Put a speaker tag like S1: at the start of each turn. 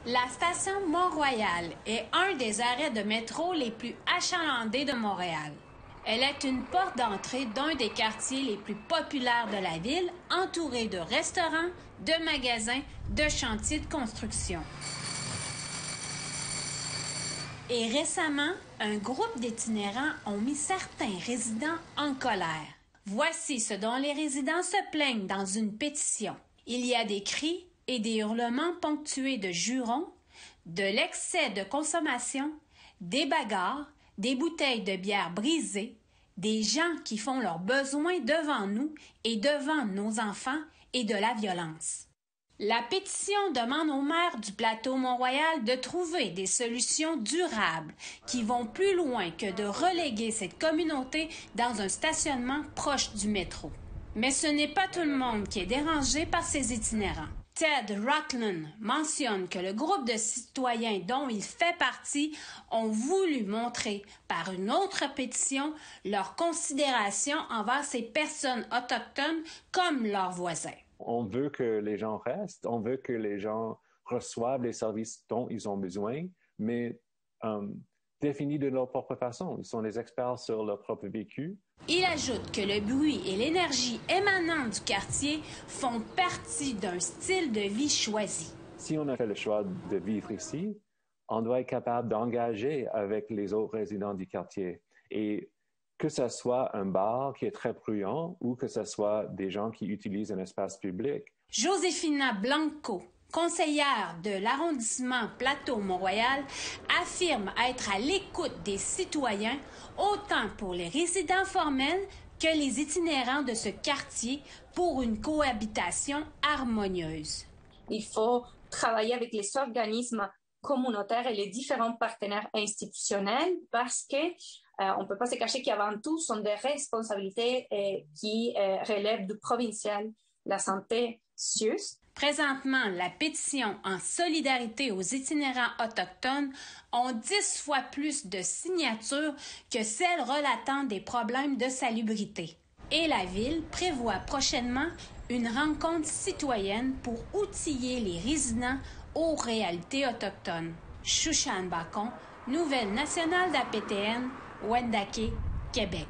S1: La station Mont-Royal est un des arrêts de métro les plus achalandés de Montréal. Elle est une porte d'entrée d'un des quartiers les plus populaires de la ville, entourée de restaurants, de magasins, de chantiers de construction. Et récemment, un groupe d'itinérants ont mis certains résidents en colère. Voici ce dont les résidents se plaignent dans une pétition. Il y a des cris et des hurlements ponctués de jurons, de l'excès de consommation, des bagarres, des bouteilles de bière brisées, des gens qui font leurs besoins devant nous et devant nos enfants et de la violence. La pétition demande au maire du plateau Mont-Royal de trouver des solutions durables qui vont plus loin que de reléguer cette communauté dans un stationnement proche du métro. Mais ce n'est pas tout le monde qui est dérangé par ces itinérants. Ted Rutland mentionne que le groupe de citoyens dont il fait partie ont voulu montrer par une autre pétition leur considération envers ces personnes autochtones comme leurs voisins.
S2: On veut que les gens restent, on veut que les gens reçoivent les services dont ils ont besoin, mais définis de leur propre façon. Ils sont les experts sur leur propre vécu.
S1: Il ajoute que le bruit et l'énergie émanant du quartier font partie d'un style de vie choisi.
S2: Si on a fait le choix de vivre ici, on doit être capable d'engager avec les autres résidents du quartier. Et que ce soit un bar qui est très bruyant ou que ce soit des gens qui utilisent un espace public.
S1: Josefina Blanco, conseillère de l'arrondissement Plateau-Mont-Royal, affirme être à l'écoute des citoyens, autant pour les résidents formels que les itinérants de ce quartier, pour une cohabitation harmonieuse.
S3: Il faut travailler avec les organismes communautaires et les différents partenaires institutionnels parce que on ne peut pas se cacher qu'avant tout, ce sont des responsabilités qui relèvent du provincial, la santé CIUS.
S1: Présentement, la pétition en solidarité aux itinérants autochtones ont 10 fois plus de signatures que celles relatant des problèmes de salubrité. Et la Ville prévoit prochainement une rencontre citoyenne pour outiller les résidents aux réalités autochtones. Chouchane Bacon, Nouvelle nationale d'APTN, Wendake, Québec.